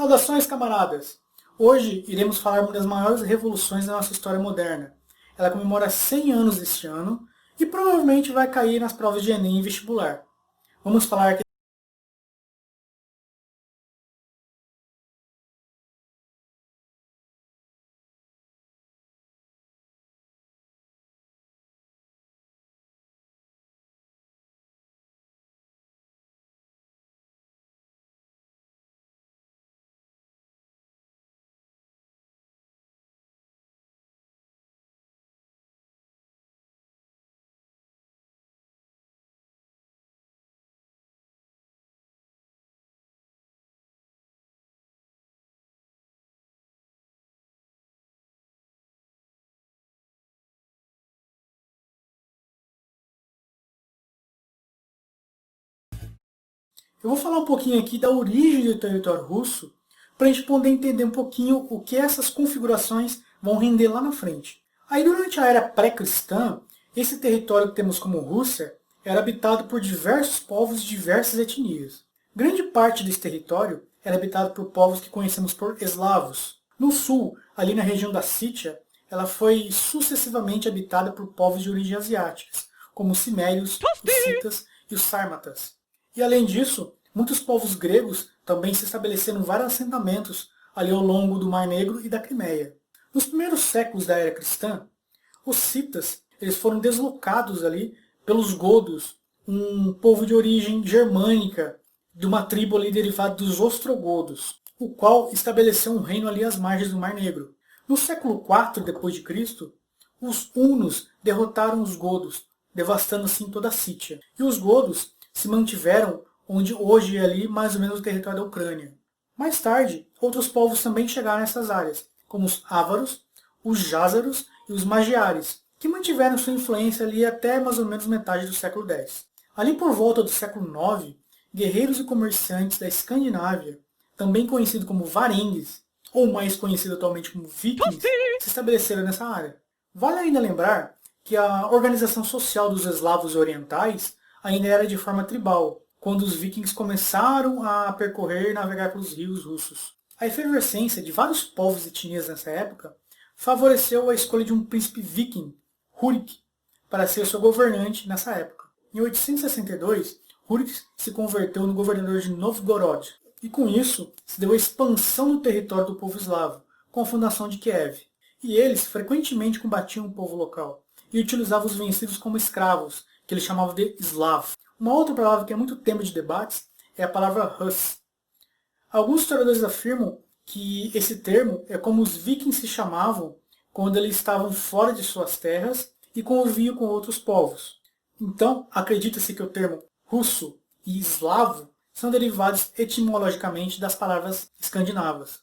Saudações, camaradas! Hoje iremos falar uma das maiores revoluções da nossa história moderna. Ela comemora 100 anos este ano e provavelmente vai cair nas provas de Enem e vestibular. Vamos falar aqui. Eu vou falar um pouquinho aqui da origem do território russo para a gente poder entender um pouquinho o que essas configurações vão render lá na frente. Aí durante a era pré-cristã, esse território que temos como Rússia era habitado por diversos povos de diversas etnias. Grande parte desse território era habitado por povos que conhecemos por eslavos. No sul, ali na região da Sítia, ela foi sucessivamente habitada por povos de origem asiáticas, como os cimérios, os citas e os sármatas. E além disso, muitos povos gregos também se estabeleceram em vários assentamentos ali ao longo do Mar Negro e da Crimeia. Nos primeiros séculos da era cristã, os citas eles foram deslocados ali pelos godos, um povo de origem germânica, de uma tribo ali derivada dos ostrogodos, o qual estabeleceu um reino ali às margens do Mar Negro. No século IV d.C., os hunos derrotaram os godos, devastando assim toda a Sítia. E os godos se mantiveram onde hoje é ali mais ou menos o território da Ucrânia. Mais tarde, outros povos também chegaram nessas áreas, como os ávaros, os jázaros e os magiares, que mantiveram sua influência ali até mais ou menos metade do século X. Ali por volta do século IX, guerreiros e comerciantes da Escandinávia, também conhecidos como varengues, ou mais conhecido atualmente como vikings, se estabeleceram nessa área. Vale ainda lembrar que a organização social dos eslavos orientais ainda era de forma tribal, quando os vikings começaram a percorrer e navegar pelos rios russos. A efervescência de vários povos e etnias nessa época favoreceu a escolha de um príncipe viking, Rurik, para ser seu governante nessa época. Em 862, Rurik se converteu no governador de Novgorod, e com isso se deu a expansão do território do povo eslavo, com a fundação de Kiev. E eles frequentemente combatiam o povo local, e utilizavam os vencidos como escravos, que eles chamavam de Slav. Uma outra palavra que é muito tema de debates é a palavra Rus. Alguns historiadores afirmam que esse termo é como os vikings se chamavam quando eles estavam fora de suas terras e conviviam com outros povos. Então, acredita-se que o termo russo e eslavo são derivados etimologicamente das palavras escandinavas.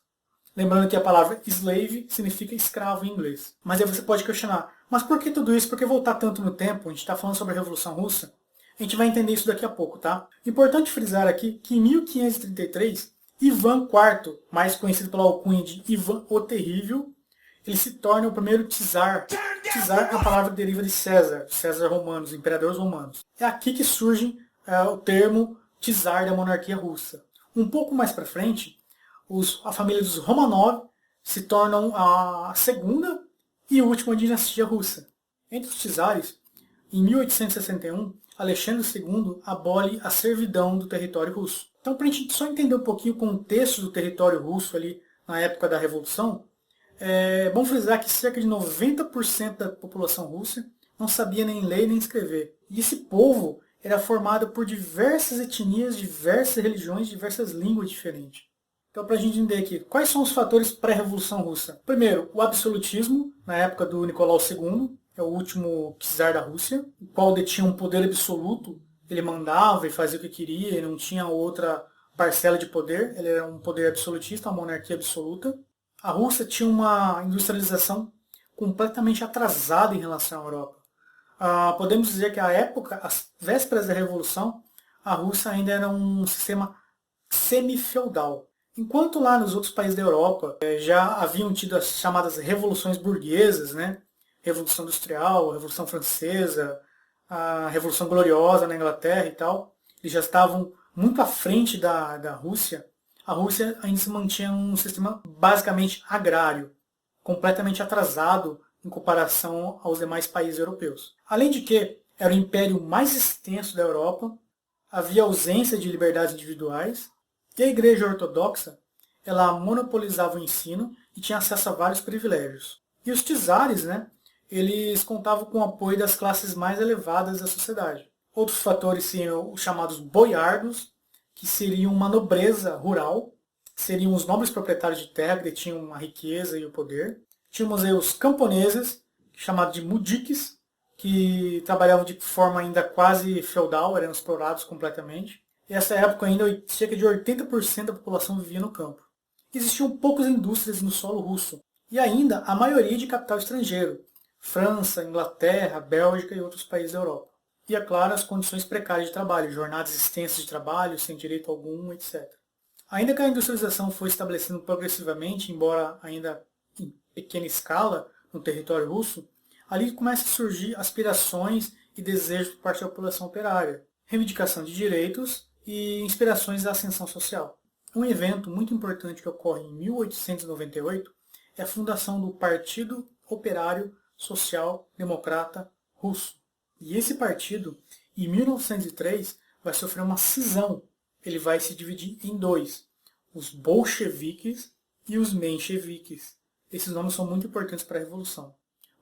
Lembrando que a palavra slave significa escravo em inglês. Mas aí você pode questionar, mas por que tudo isso? Por que voltar tanto no tempo? A gente está falando sobre a Revolução Russa. A gente vai entender isso daqui a pouco, tá? Importante frisar aqui que em 1533, Ivan IV, mais conhecido pela alcunha de Ivan o Terrível, ele se torna o primeiro czar. Czar é a palavra que deriva de César, César romano, os imperadores romanos. É aqui que surge o termo czar da monarquia russa. Um pouco mais para frente, a família dos Romanov se tornam a segunda e última dinastia russa. Entre os czares, em 1861, Alexandre II abole a servidão do território russo. Então, para a gente só entender um pouquinho o contexto do território russo ali na época da Revolução, vamos frisar que cerca de 90% da população russa não sabia nem ler nem escrever. E esse povo era formado por diversas etnias, diversas religiões, diversas línguas diferentes. Então, para a gente entender aqui, quais são os fatores pré-revolução russa? Primeiro, o absolutismo, na época do Nicolau II, é o último czar da Rússia, o qual detinha um poder absoluto, ele mandava e fazia o que queria, ele não tinha outra parcela de poder, ele era um poder absolutista, uma monarquia absoluta. A Rússia tinha uma industrialização completamente atrasada em relação à Europa. Podemos dizer que à época, às vésperas da Revolução, a Rússia ainda era um sistema semi-feudal. Enquanto lá nos outros países da Europa já haviam tido as chamadas revoluções burguesas, né? Revolução Industrial, Revolução Francesa, a Revolução Gloriosa na Inglaterra e tal, eles já estavam muito à frente da Rússia, a Rússia ainda se mantinha um sistema basicamente agrário, completamente atrasado em comparação aos demais países europeus. Além de que era o império mais extenso da Europa, havia ausência de liberdades individuais, e a Igreja Ortodoxa ela monopolizava o ensino e tinha acesso a vários privilégios. E os czares, eles contavam com o apoio das classes mais elevadas da sociedade. Outros fatores seriam os chamados boiardos, que seriam uma nobreza rural, seriam os nobres proprietários de terra, que tinham a riqueza e o poder. Tínhamos aí os camponeses, chamados de mudiques, que trabalhavam de forma ainda quase feudal, eram explorados completamente. E nessa época ainda cerca de 80% da população vivia no campo. Existiam poucas indústrias no solo russo, e ainda a maioria de capital estrangeiro, França, Inglaterra, Bélgica e outros países da Europa. E, é claro, as condições precárias de trabalho, jornadas extensas de trabalho, sem direito algum, etc. Ainda que a industrialização foi estabelecendo progressivamente, embora ainda em pequena escala no território russo, ali começam a surgir aspirações e desejos por parte da população operária, reivindicação de direitos e inspirações da ascensão social. Um evento muito importante que ocorre em 1898 é a fundação do Partido Operário Social Democrata Russo. E esse partido, em 1903, vai sofrer uma cisão. Ele vai se dividir em dois, os bolcheviques e os mencheviques. Esses nomes são muito importantes para a Revolução.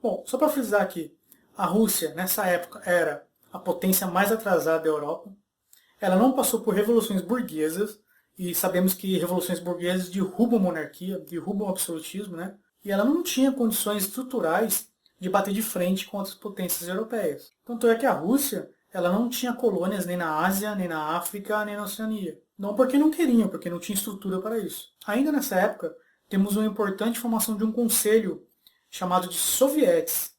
Bom, só para frisar aqui, a Rússia, nessa época, era a potência mais atrasada da Europa. Ela não passou por revoluções burguesas, e sabemos que revoluções burguesas derrubam a monarquia, derrubam o absolutismo, e ela não tinha condições estruturais de bater de frente com outras potências europeias. Tanto é que a Rússia ela não tinha colônias nem na Ásia, nem na África, nem na Oceania. Não porque não queriam, porque não tinha estrutura para isso. Ainda nessa época, temos uma importante formação de um conselho chamado de sovietes.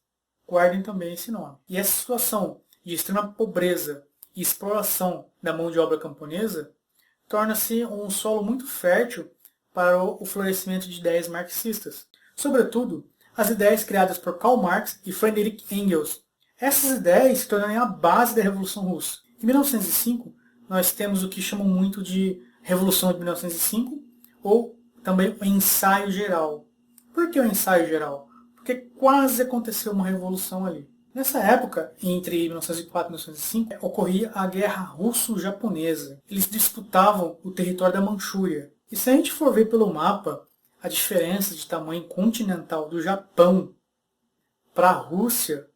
Guardem também esse nome. E essa situação de extrema pobreza e exploração da mão de obra camponesa torna-se um solo muito fértil para o florescimento de ideias marxistas. Sobretudo, as ideias criadas por Karl Marx e Friedrich Engels. Essas ideias se tornaram a base da Revolução Russa. Em 1905, nós temos o que chamam muito de Revolução de 1905, ou também o Ensaio Geral. Por que o Ensaio Geral? Porque quase aconteceu uma revolução ali. Nessa época, entre 1904 e 1905, ocorria a Guerra Russo-Japonesa. Eles disputavam o território da Manchúria. E se a gente for ver pelo mapa, a diferença de tamanho continental do Japão para a Rússia,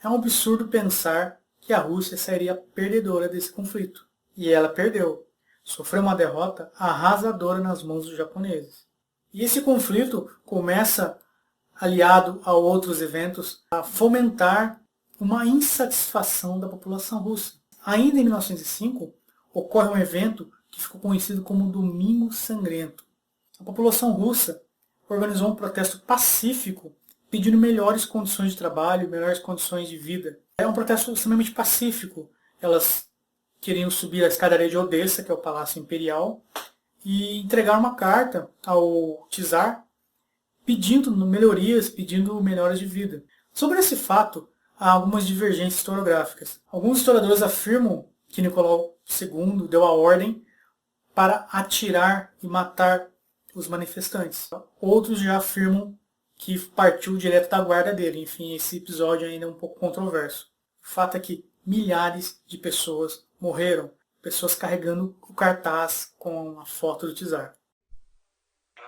é um absurdo pensar que a Rússia seria perdedora desse conflito. E ela perdeu. Sofreu uma derrota arrasadora nas mãos dos japoneses. E esse conflito começa, aliado a outros eventos, a fomentar uma insatisfação da população russa. Ainda em 1905, ocorre um evento que ficou conhecido como Domingo Sangrento. A população russa organizou um protesto pacífico pedindo melhores condições de trabalho, melhores condições de vida. É um protesto extremamente pacífico. Elas queriam subir a escadaria de Odessa, que é o Palácio Imperial, e entregar uma carta ao czar pedindo melhorias, pedindo melhoras de vida. Sobre esse fato, há algumas divergências historiográficas. Alguns historiadores afirmam que Nicolau II deu a ordem para atirar e matar os manifestantes. Outros já afirmam que partiu direto da guarda dele. Enfim, esse episódio ainda é um pouco controverso. O fato é que milhares de pessoas morreram, pessoas carregando o cartaz com a foto do czar.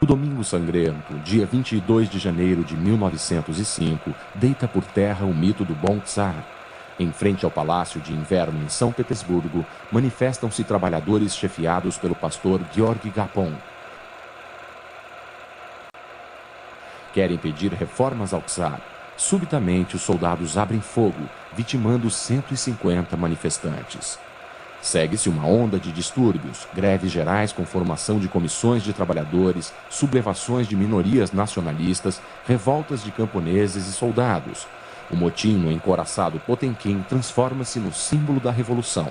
O Domingo Sangrento, dia 22 de janeiro de 1905, deita por terra o mito do bom czar. Em frente ao Palácio de Inverno em São Petersburgo, manifestam-se trabalhadores chefiados pelo pastor Georgy Gapon. Querem pedir reformas ao czar. Subitamente, os soldados abrem fogo, vitimando 150 manifestantes. Segue-se uma onda de distúrbios, greves gerais com formação de comissões de trabalhadores, sublevações de minorias nacionalistas, revoltas de camponeses e soldados. O motim no encouraçado Potemkin transforma-se no símbolo da revolução.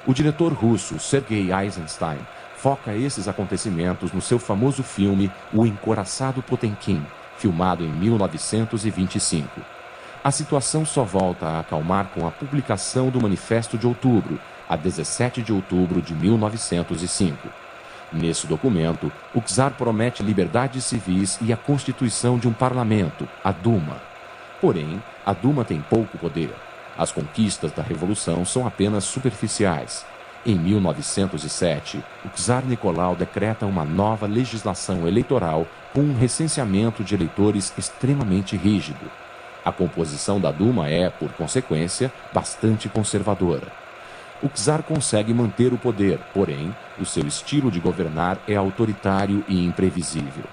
O diretor russo Sergei Eisenstein foca esses acontecimentos no seu famoso filme O Encouraçado Potemkin, filmado em 1925. A situação só volta a acalmar com a publicação do Manifesto de Outubro, a 17 de outubro de 1905. Nesse documento, o czar promete liberdades civis e a constituição de um parlamento, a Duma. Porém, a Duma tem pouco poder. As conquistas da Revolução são apenas superficiais. Em 1907, o czar Nicolau decreta uma nova legislação eleitoral com um recenseamento de eleitores extremamente rígido. A composição da Duma é, por consequência, bastante conservadora. O czar consegue manter o poder, porém, o seu estilo de governar é autoritário e imprevisível.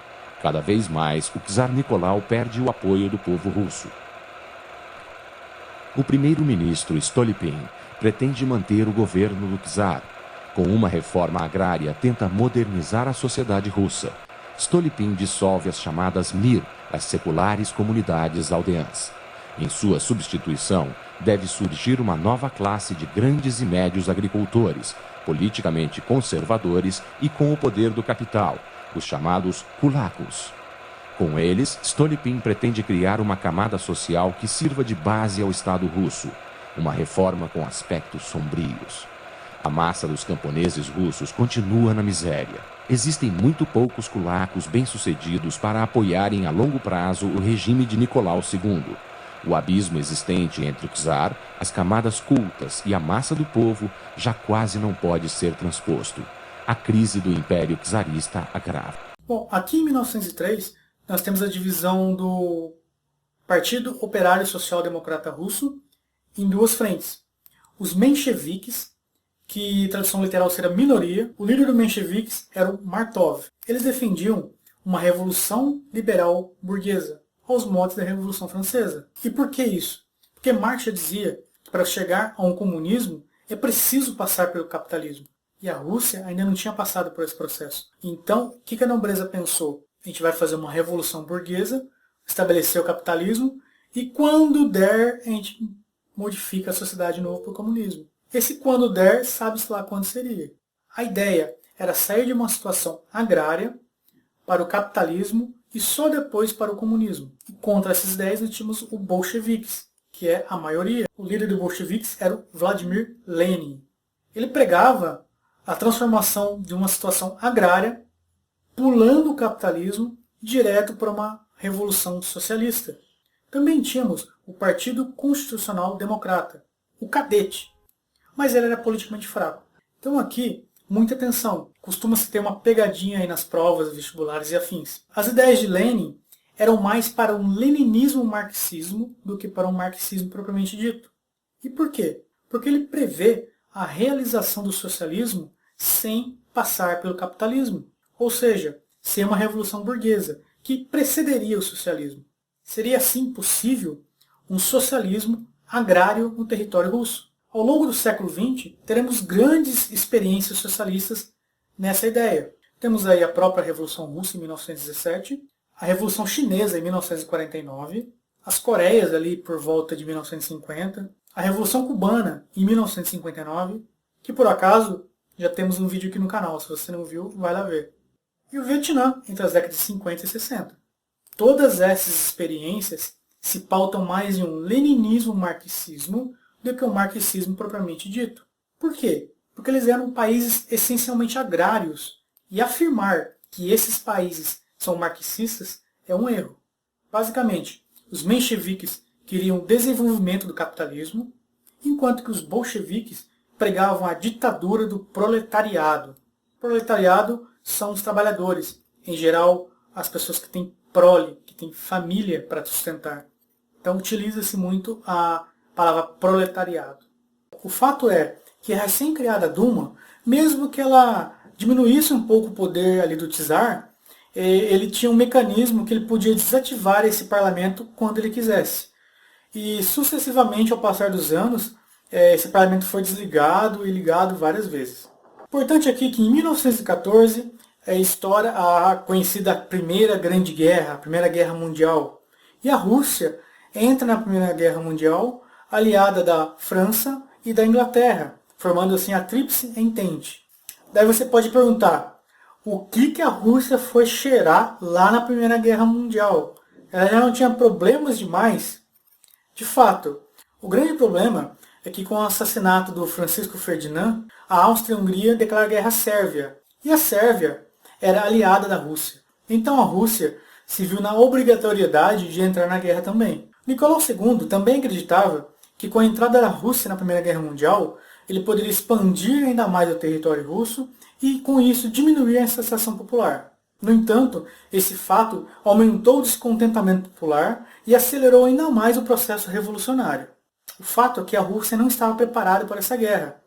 Cada vez mais, o czar Nicolau perde o apoio do povo russo. O primeiro-ministro Stolypin pretende manter o governo do czar. Com uma reforma agrária, tenta modernizar a sociedade russa. Stolypin dissolve as chamadas Mir, as seculares comunidades aldeãs. Em sua substituição, deve surgir uma nova classe de grandes e médios agricultores, politicamente conservadores e com o poder do capital, os chamados kulakos. Com eles, Stolypin pretende criar uma camada social que sirva de base ao Estado russo, uma reforma com aspectos sombrios. A massa dos camponeses russos continua na miséria. Existem muito poucos kulakos bem-sucedidos para apoiarem a longo prazo o regime de Nicolau II. O abismo existente entre o czar, as camadas cultas e a massa do povo já quase não pode ser transposto. A crise do Império Czarista agrava. Bom, aqui em 1903, nós temos a divisão do Partido Operário Social Democrata Russo em duas frentes. Os mencheviques, que tradução literal seria minoria, o líder dos mencheviques era o Martov. Eles defendiam uma revolução liberal burguesa, aos moldes da Revolução Francesa. E por que isso? Porque Marx já dizia que para chegar a um comunismo é preciso passar pelo capitalismo. E a Rússia ainda não tinha passado por esse processo. Então, o que a nobreza pensou? A gente vai fazer uma revolução burguesa, estabelecer o capitalismo, e quando der, a gente modifica a sociedade de novo para o comunismo. Esse quando der, sabe-se lá quando seria. A ideia era sair de uma situação agrária para o capitalismo e só depois para o comunismo. E contra essas ideias nós tínhamos o bolcheviques, que é a maioria. O líder do bolcheviques era o Vladimir Lenin. Ele pregava a transformação de uma situação agrária, pulando o capitalismo, direto para uma revolução socialista. Também tínhamos o Partido Constitucional Democrata, o Cadete, mas ele era politicamente fraco. Então aqui, muita atenção, costuma-se ter uma pegadinha aí nas provas, vestibulares e afins. As ideias de Lenin eram mais para um leninismo-marxismo do que para um marxismo propriamente dito. E por quê? Porque ele prevê a realização do socialismo sem passar pelo capitalismo, ou seja, sem uma revolução burguesa, que precederia o socialismo. Seria assim possível um socialismo agrário no território russo. Ao longo do século XX, teremos grandes experiências socialistas nessa ideia. Temos aí a própria Revolução Russa em 1917, a Revolução Chinesa em 1949, as Coreias ali por volta de 1950, a Revolução Cubana em 1959, que por acaso já temos um vídeo aqui no canal, se você não viu, vai lá ver. E o Vietnã entre as décadas de 50 e 60. Todas essas experiências se pautam mais em um leninismo-marxismo do que um marxismo propriamente dito. Por quê? Porque eles eram países essencialmente agrários, e afirmar que esses países são marxistas é um erro. Basicamente, os mencheviques queriam o desenvolvimento do capitalismo, enquanto que os bolcheviques pregavam a ditadura do proletariado. O proletariado são os trabalhadores, em geral as pessoas que têm prole, que têm família para sustentar. Então utiliza-se muito a palavra proletariado. O fato é que a recém-criada Duma, mesmo que ela diminuísse um pouco o poder ali do czar, ele tinha um mecanismo que ele podia desativar esse parlamento quando ele quisesse. E sucessivamente, ao passar dos anos, esse parlamento foi desligado e ligado várias vezes. Importante aqui que em 1914 estoura a conhecida Primeira Grande Guerra, a Primeira Guerra Mundial. E a Rússia entra na Primeira Guerra Mundial aliada da França e da Inglaterra, formando assim a Tríplice Entente. Daí você pode perguntar, o que a Rússia foi cheirar lá na Primeira Guerra Mundial? Ela já não tinha problemas demais? De fato, o grande problema é que com o assassinato do Francisco Ferdinand, a Áustria-Hungria declara guerra à Sérvia. E a Sérvia era aliada da Rússia. Então a Rússia se viu na obrigatoriedade de entrar na guerra também. Nicolau II também acreditava que com a entrada da Rússia na Primeira Guerra Mundial, ele poderia expandir ainda mais o território russo e, com isso, diminuir a insatisfação popular. No entanto, esse fato aumentou o descontentamento popular e acelerou ainda mais o processo revolucionário. O fato é que a Rússia não estava preparada para essa guerra.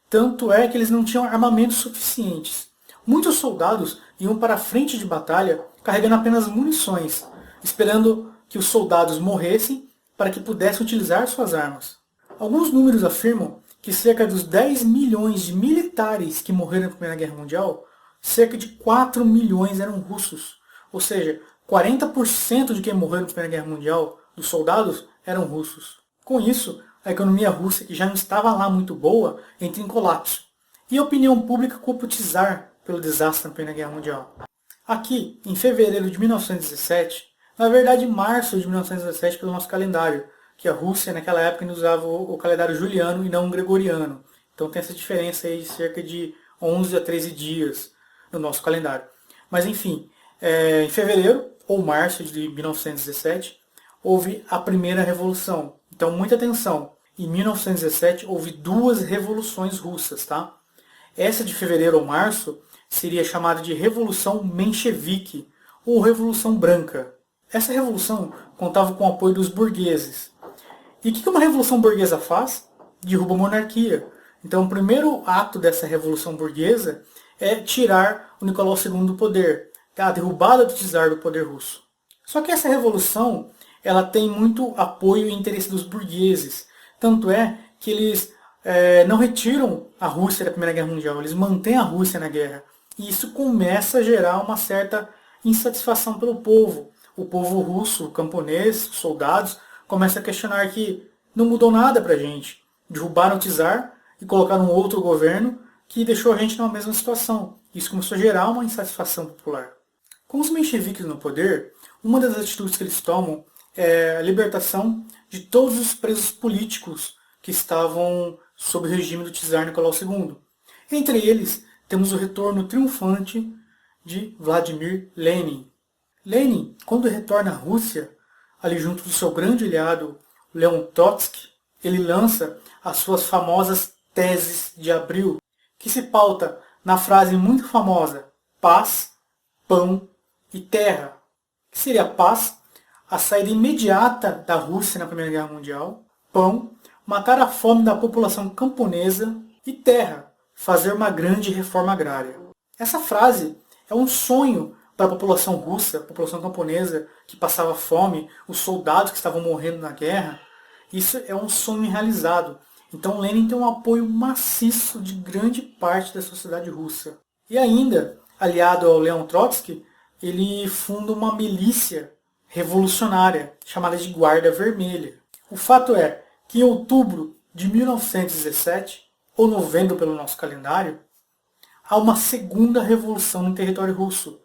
Tanto é que eles não tinham armamentos suficientes. Muitos soldados iam para a frente de batalha carregando apenas munições, esperando que os soldados morressem para que pudessem utilizar suas armas. Alguns números afirmam que cerca dos 10 milhões de militares que morreram na Primeira Guerra Mundial, cerca de 4 milhões eram russos. Ou seja, 40% de quem morreu na Primeira Guerra Mundial, dos soldados, eram russos. Com isso, a economia russa, que já não estava lá muito boa, entra em colapso. E a opinião pública culpa o czar pelo desastre na Primeira Guerra Mundial. Aqui, em fevereiro de 1917, na verdade março de 1917 pelo nosso calendário, que a Rússia naquela época ainda usava o calendário juliano e não o gregoriano. Então tem essa diferença aí de cerca de 11 a 13 dias no nosso calendário. Mas enfim, em fevereiro ou março de 1917, houve a primeira revolução. Então muita atenção, em 1917 houve duas revoluções russas, tá? Essa de fevereiro ou março seria chamada de Revolução Menchevique, ou Revolução Branca. Essa revolução contava com o apoio dos burgueses. E o que uma revolução burguesa faz? Derruba a monarquia. Então o primeiro ato dessa revolução burguesa é tirar o Nicolau II do poder, a derrubada do czar do poder russo. Só que essa revolução ela tem muito apoio e interesse dos burgueses. Tanto é que eles não retiram a Rússia da Primeira Guerra Mundial, eles mantêm a Rússia na guerra. E isso começa a gerar uma certa insatisfação pelo povo. O povo russo, o camponês, os soldados, começa a questionar que não mudou nada pra gente. Derrubaram o czar e colocaram outro governo que deixou a gente numa mesma situação. Isso começou a gerar uma insatisfação popular. Com os mencheviques no poder, uma das atitudes que eles tomam é a libertação de todos os presos políticos que estavam sob o regime do czar Nicolau II. Entre eles, temos o retorno triunfante de Vladimir Lenin. Lenin, quando retorna à Rússia, ali junto do seu grande aliado Leon Trotsky, ele lança as suas famosas teses de abril, que se pauta na frase muito famosa paz, pão e terra. Que seria paz, a saída imediata da Rússia na Primeira Guerra Mundial, pão, matar a fome da população camponesa e terra, fazer uma grande reforma agrária. Essa frase é um sonho para a população russa, a população camponesa que passava fome, os soldados que estavam morrendo na guerra. Isso é um sonho realizado. Então Lenin tem um apoio maciço de grande parte da sociedade russa. E ainda, aliado ao Leon Trotsky, ele funda uma milícia revolucionária chamada de Guarda Vermelha. O fato é que em outubro de 1917, ou novembro pelo nosso calendário, há uma segunda revolução no território russo.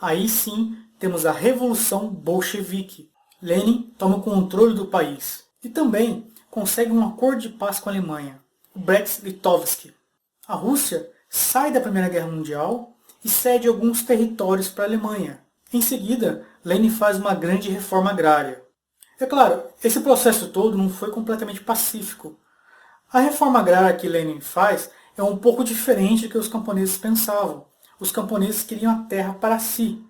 Aí sim temos a Revolução Bolchevique. Lenin toma o controle do país e também consegue um acordo de paz com a Alemanha, o Brest-Litovsk. A Rússia sai da Primeira Guerra Mundial e cede alguns territórios para a Alemanha. Em seguida, Lenin faz uma grande reforma agrária. É claro, esse processo todo não foi completamente pacífico. A reforma agrária que Lenin faz é um pouco diferente do que os camponeses pensavam. Os camponeses queriam a terra para si.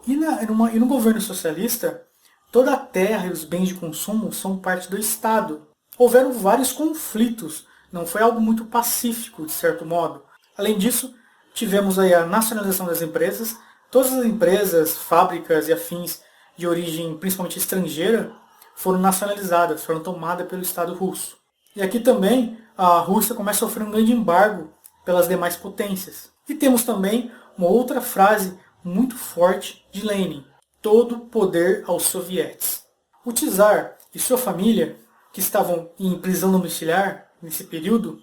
E no governo socialista, toda a terra e os bens de consumo são parte do Estado. Houveram vários conflitos, não foi algo muito pacífico, de certo modo. Além disso, tivemos aí a nacionalização das empresas. Todas as empresas, fábricas e afins de origem principalmente estrangeira foram nacionalizadas, foram tomadas pelo Estado russo. E aqui também a Rússia começa a sofrer um grande embargo pelas demais potências. E temos também uma outra frase muito forte de Lenin: todo poder aos sovietes. O czar e sua família, que estavam em prisão domiciliar nesse período,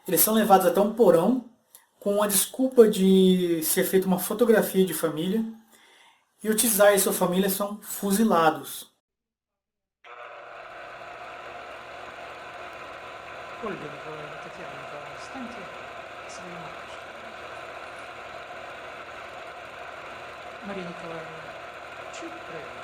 eles são levados até um porão com a desculpa de ser feita uma fotografia de família, e o czar e sua família são fuzilados. Maria Nicolai Chupre.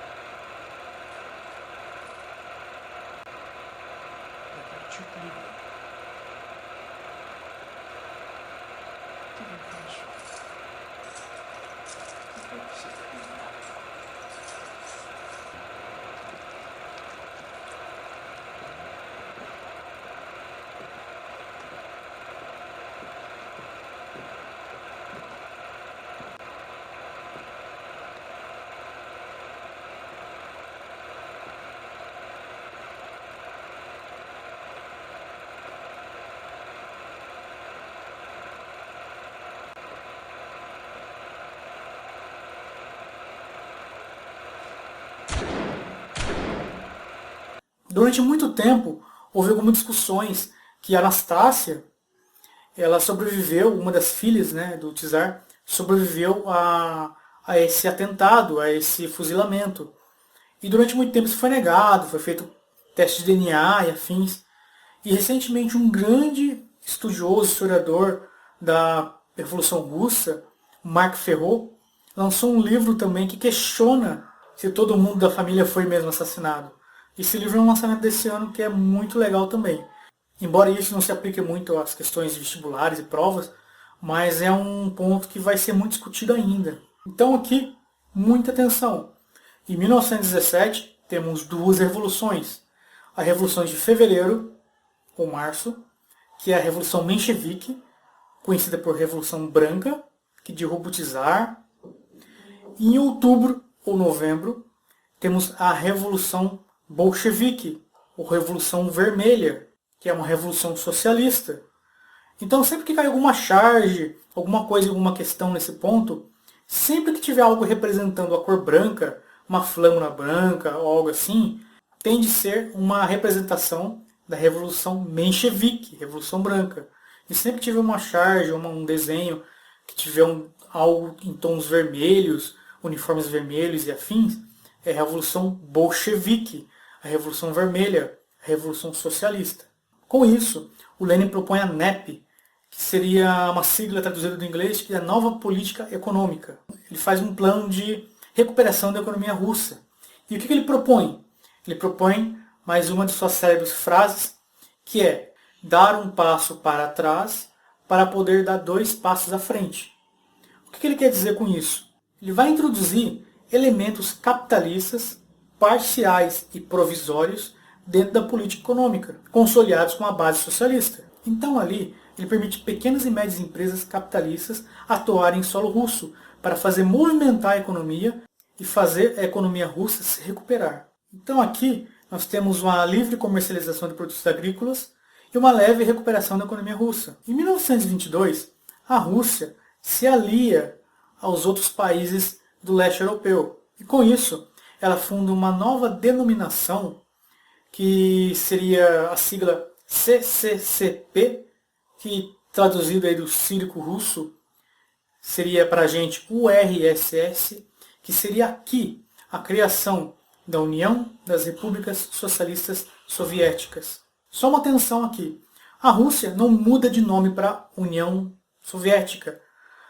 Durante muito tempo, houve algumas discussões que Anastácia, ela sobreviveu, uma das filhas, né, do czar, sobreviveu a esse atentado, a esse fuzilamento. E durante muito tempo isso foi negado, foi feito teste de DNA e afins. E recentemente um grande estudioso, historiador da Revolução Russa, Marc Ferrot, lançou um livro também que questiona se todo mundo da família foi mesmo assassinado. Esse livro é um lançamento desse ano que é muito legal também. Embora isso não se aplique muito às questões vestibulares e provas, mas é um ponto que vai ser muito discutido ainda. Então aqui, muita atenção. Em 1917, temos duas revoluções. A Revolução de Fevereiro, ou Março, que é a Revolução Menchevique, conhecida por Revolução Branca, que derruba o czar. E em outubro ou novembro, temos a Revolução Bolchevique, ou Revolução Vermelha, que é uma revolução socialista. Então, sempre que cai alguma charge, alguma coisa, alguma questão nesse ponto, sempre que tiver algo representando a cor branca, uma flâmula branca ou algo assim, tem de ser uma representação da Revolução Menchevique, Revolução Branca. E sempre que tiver uma charge, um desenho que tiver algo em tons vermelhos, uniformes vermelhos e afins, é a Revolução Bolchevique, a Revolução Vermelha, a Revolução Socialista. Com isso, o Lenin propõe a NEP, que seria uma sigla traduzida do inglês, que é a Nova Política Econômica. Ele faz um plano de recuperação da economia russa. E o que ele propõe? Ele propõe mais uma de suas célebres frases, que é dar um passo para trás para poder dar dois passos à frente. O que ele quer dizer com isso? Ele vai introduzir elementos capitalistas, parciais e provisórios dentro da política econômica, consolidados com a base socialista. Então ali, ele permite pequenas e médias empresas capitalistas atuarem em solo russo para fazer movimentar a economia e fazer a economia russa se recuperar. Então aqui nós temos uma livre comercialização de produtos agrícolas e uma leve recuperação da economia russa. Em 1922, a Rússia se alia aos outros países do leste europeu. E com isso, ela funda uma nova denominação, que seria a sigla CCCP, que traduzido aí do sírico russo, seria para a gente URSS, que seria aqui a criação da União das Repúblicas Socialistas Soviéticas. Só uma atenção aqui. A Rússia não muda de nome para União Soviética.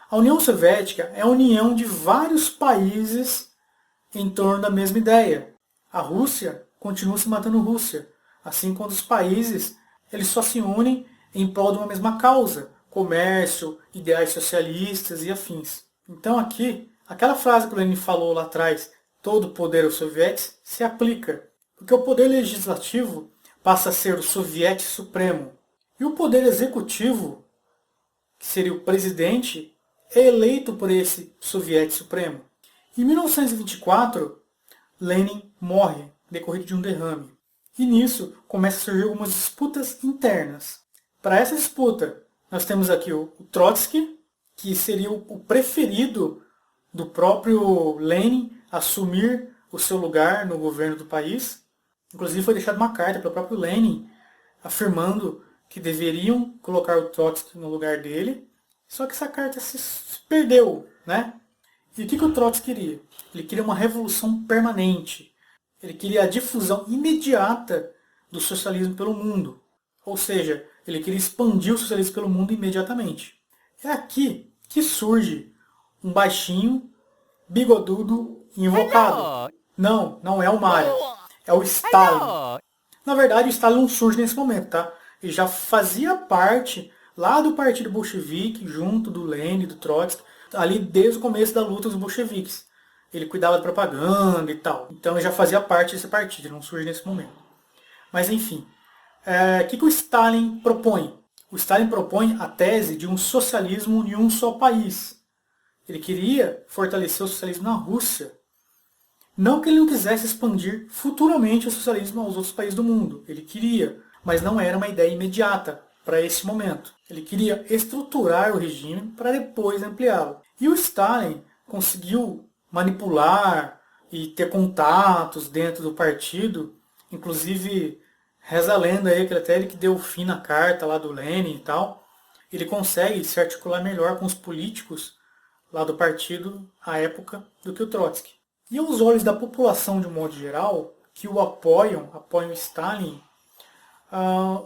A União Soviética é a união de vários países em torno da mesma ideia. A Rússia continua se matando Rússia, assim como os países eles só se unem em prol de uma mesma causa, comércio, ideais socialistas e afins. Então aqui, aquela frase que o Lenin falou lá atrás, todo poder aos sovietes, se aplica, porque o poder legislativo passa a ser o soviete supremo. E o poder executivo, que seria o presidente, é eleito por esse soviete supremo. Em 1924, Lenin morre, decorrido de um derrame. E nisso começam a surgir algumas disputas internas. Para essa disputa, nós temos aqui o Trotsky, que seria o preferido do próprio Lenin assumir o seu lugar no governo do país. Inclusive foi deixada uma carta pelo próprio Lenin afirmando que deveriam colocar o Trotsky no lugar dele. Só que essa carta se perdeu, né? E o que o Trotsky queria? Ele queria uma revolução permanente. Ele queria a difusão imediata do socialismo pelo mundo. Ou seja, ele queria expandir o socialismo pelo mundo imediatamente. É aqui que surge um baixinho bigodudo invocado. Não, não é o Mario. É o Stalin. Na verdade, o Stalin não surge nesse momento, tá? Ele já fazia parte lá do Partido Bolchevique, junto do Lenin, do Trotsky, ali desde o começo da luta dos bolcheviques. Ele cuidava da propaganda e tal. Então ele já fazia parte desse partido, ele não surge nesse momento. Mas enfim, o que o Stalin propõe? O Stalin propõe a tese de um socialismo em um só país. Ele queria fortalecer o socialismo na Rússia. Não que ele não quisesse expandir futuramente o socialismo aos outros países do mundo. Ele queria, mas não era uma ideia imediata para esse momento. Ele queria estruturar o regime para depois ampliá-lo. E o Stalin conseguiu manipular e ter contatos dentro do partido, inclusive reza a lenda aí que até ele que deu fim na carta lá do Lenin e tal. Ele consegue se articular melhor com os políticos lá do partido à época do que o Trotsky. E aos olhos da população de um modo geral, que o apoiam Stalin,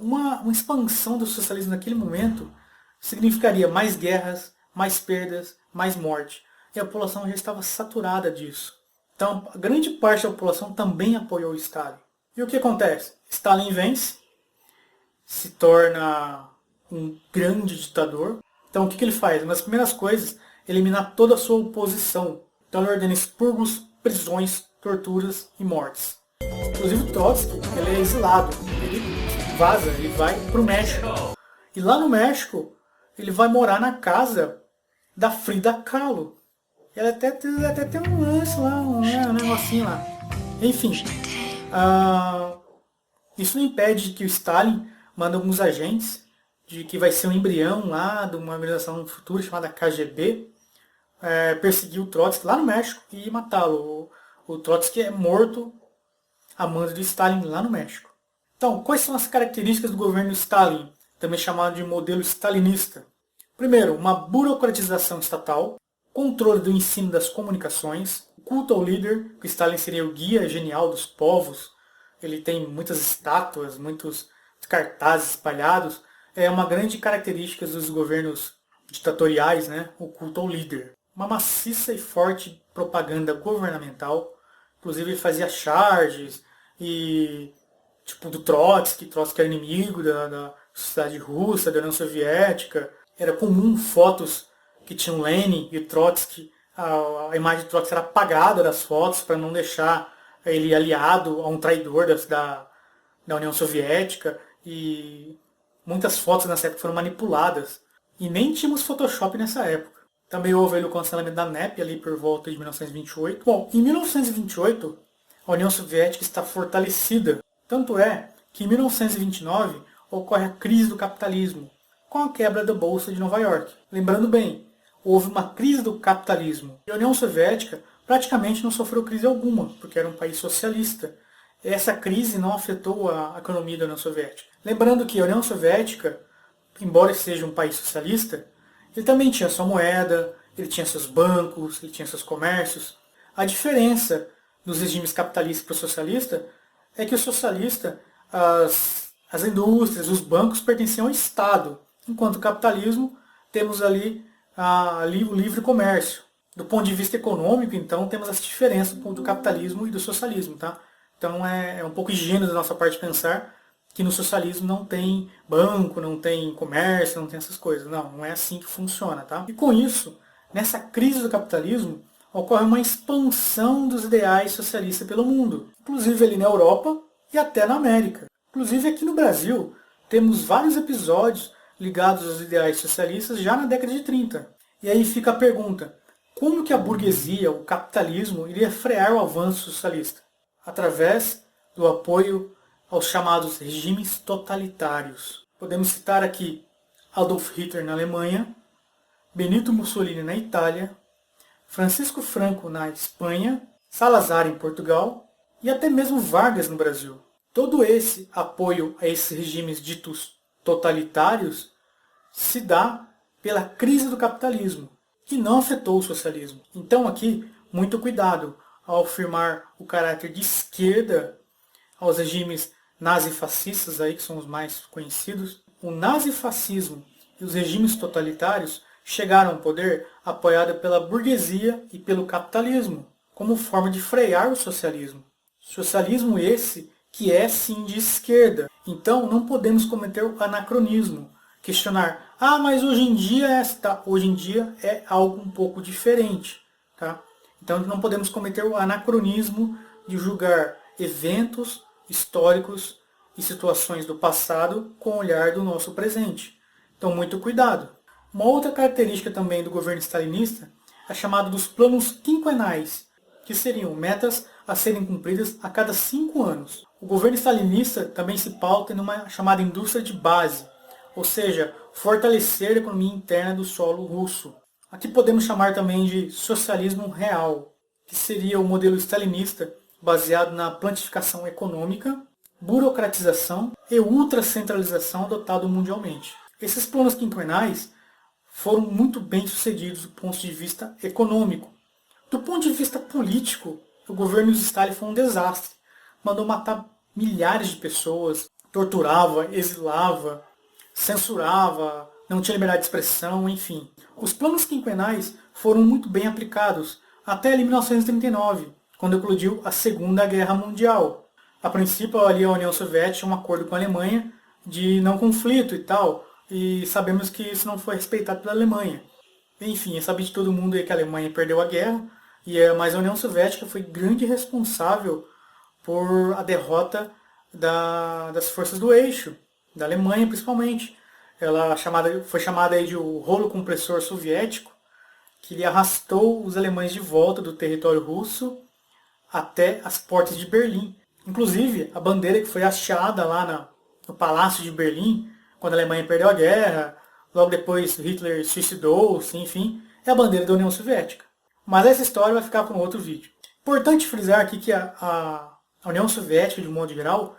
uma expansão do socialismo naquele momento significaria mais guerras, mais perdas, mais morte. E a população já estava saturada disso. Então, a grande parte da população também apoiou Stalin. E o que acontece? Stalin vence, se torna um grande ditador. Então, o que ele faz? Uma das primeiras coisas é eliminar toda a sua oposição. Então, ele ordena expurgos, prisões, torturas e mortes. Inclusive, o Trotsky ele é exilado. Ele vaza, ele vai para o México. E lá no México, ele vai morar na casa da Frida Kahlo. Ela até tem um lance lá, um negocinho lá. Enfim, isso não impede que o Stalin manda alguns agentes, de que vai ser um embrião lá de uma organização futura chamada KGB, perseguir o Trotsky lá no México e matá-lo. O Trotsky é morto a mando de Stalin lá no México. Então, quais são as características do governo Stalin, também chamado de modelo stalinista? Primeiro, uma burocratização estatal, controle do ensino das comunicações, culto ao líder, que Stalin seria o guia genial dos povos. Ele tem muitas estátuas, muitos cartazes espalhados. É uma grande característica dos governos ditatoriais, né? O culto ao líder. Uma maciça e forte propaganda governamental. Inclusive ele fazia charges e tipo do Trotsky era inimigo da sociedade russa, da União Soviética. Era comum fotos que tinham Lenin e Trotsky. A imagem de Trotsky era apagada das fotos para não deixar ele aliado a um traidor da União Soviética. E muitas fotos nessa época foram manipuladas. E nem tínhamos Photoshop nessa época. Também houve o cancelamento da NEP ali por volta de 1928. Bom, em 1928, a União Soviética está fortalecida. Tanto é que em 1929 ocorre a crise do capitalismo, com a quebra da Bolsa de Nova York. Lembrando bem, houve uma crise do capitalismo. E a União Soviética praticamente não sofreu crise alguma, porque era um país socialista. Essa crise não afetou a economia da União Soviética. Lembrando que a União Soviética, embora seja um país socialista, ele também tinha sua moeda, ele tinha seus bancos, ele tinha seus comércios. A diferença dos regimes capitalista para o socialista é que o socialista, as indústrias, os bancos pertenciam ao Estado, enquanto o capitalismo temos ali o livre comércio. Do ponto de vista econômico, então, temos essa diferença do capitalismo e do socialismo. Tá? Então é um pouco ingênuo da nossa parte pensar que no socialismo não tem banco, não tem comércio, não tem essas coisas. Não, não é assim que funciona. Tá? E com isso, nessa crise do capitalismo, ocorre uma expansão dos ideais socialistas pelo mundo, inclusive ali na Europa e até na América. Inclusive aqui no Brasil, temos vários episódios ligados aos ideais socialistas já na década de 30. E aí fica a pergunta, como que a burguesia, o capitalismo, iria frear o avanço socialista? Através do apoio aos chamados regimes totalitários. Podemos citar aqui Adolf Hitler na Alemanha, Benito Mussolini na Itália, Francisco Franco na Espanha, Salazar em Portugal e até mesmo Vargas no Brasil. Todo esse apoio a esses regimes ditos totalitários se dá pela crise do capitalismo, que não afetou o socialismo. Então aqui, muito cuidado ao afirmar o caráter de esquerda aos regimes nazifascistas, aí, que são os mais conhecidos. O nazifascismo e os regimes totalitários chegaram ao poder apoiada pela burguesia e pelo capitalismo, como forma de frear o socialismo. Socialismo esse que é sim de esquerda. Então não podemos cometer o anacronismo, questionar, mas hoje em dia hoje em dia é algo um pouco diferente, tá? Então não podemos cometer o anacronismo de julgar eventos históricos e situações do passado com o olhar do nosso presente. Então muito cuidado. Uma outra característica também do governo stalinista é chamada dos planos quinquenais, que seriam metas a serem cumpridas a cada 5 anos. O governo stalinista também se pauta numa chamada indústria de base, ou seja, fortalecer a economia interna do solo russo. Aqui podemos chamar também de socialismo real, que seria o modelo stalinista baseado na plantificação econômica, burocratização e ultracentralização adotado mundialmente. Esses planos quinquenais foram muito bem sucedidos do ponto de vista econômico. Do ponto de vista político, o governo de Stalin foi um desastre. Mandou matar milhares de pessoas, torturava, exilava, censurava, não tinha liberdade de expressão, enfim. Os planos quinquenais foram muito bem aplicados até 1939, quando eclodiu a Segunda Guerra Mundial. A princípio, ali a União Soviética tinha um acordo com a Alemanha de não conflito e tal, e sabemos que isso não foi respeitado pela Alemanha. Enfim, é sabido de todo mundo que a Alemanha perdeu a guerra, mas a União Soviética foi grande responsável por a derrota das forças do eixo, da Alemanha principalmente. Ela foi chamada aí de o rolo compressor soviético, que ele arrastou os alemães de volta do território russo até as portas de Berlim. Inclusive, a bandeira que foi hasteada lá no Palácio de Berlim, quando a Alemanha perdeu a guerra, logo depois Hitler suicidou-se, enfim, é a bandeira da União Soviética. Mas essa história vai ficar para um outro vídeo. Importante frisar aqui que a União Soviética, de um modo geral,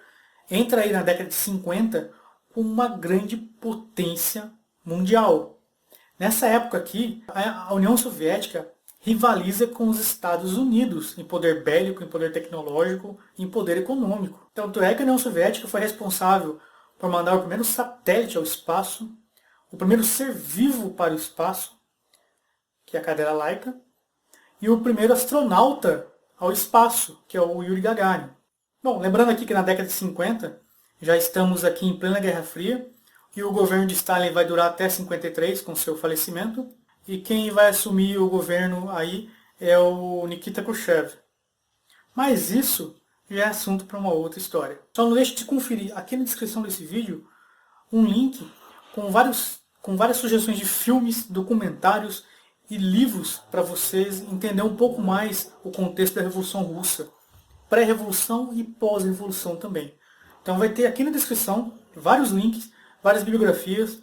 entra aí na década de 50 como uma grande potência mundial. Nessa época aqui, a União Soviética rivaliza com os Estados Unidos em poder bélico, em poder tecnológico e em poder econômico. Tanto é que a União Soviética foi responsável por mandar o primeiro satélite ao espaço, o primeiro ser vivo para o espaço, que é a cadeira Laika, e o primeiro astronauta ao espaço, que é o Yuri Gagarin. Bom, lembrando aqui que na década de 50, já estamos aqui em plena Guerra Fria, e o governo de Stalin vai durar até 53, com seu falecimento, e quem vai assumir o governo aí é o Nikita Khrushchev. Mas isso já é assunto para uma outra história. Só não deixe de conferir aqui na descrição desse vídeo um link com várias sugestões de filmes, documentários e livros para vocês entenderem um pouco mais o contexto da Revolução Russa, pré-revolução e pós-revolução também. Então vai ter aqui na descrição vários links, várias bibliografias,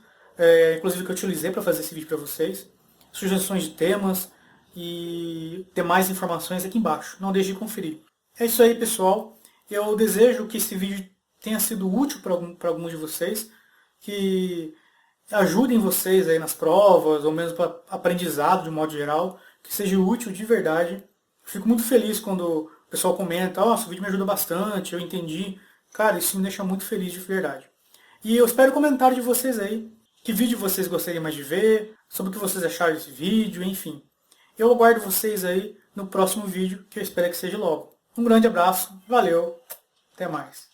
inclusive que eu utilizei para fazer esse vídeo para vocês, sugestões de temas e demais informações aqui embaixo. Não deixe de conferir. É isso aí, pessoal. Eu desejo que esse vídeo tenha sido útil para alguns de vocês, que ajudem vocês aí nas provas, ou mesmo para aprendizado de um modo geral, que seja útil de verdade. Fico muito feliz quando o pessoal comenta, nossa, o vídeo me ajuda bastante, eu entendi. Cara, isso me deixa muito feliz de verdade. E eu espero comentário de vocês aí, que vídeo vocês gostariam mais de ver, sobre o que vocês acharam desse vídeo, enfim. Eu aguardo vocês aí no próximo vídeo, que eu espero que seja logo. Um grande abraço, valeu, até mais.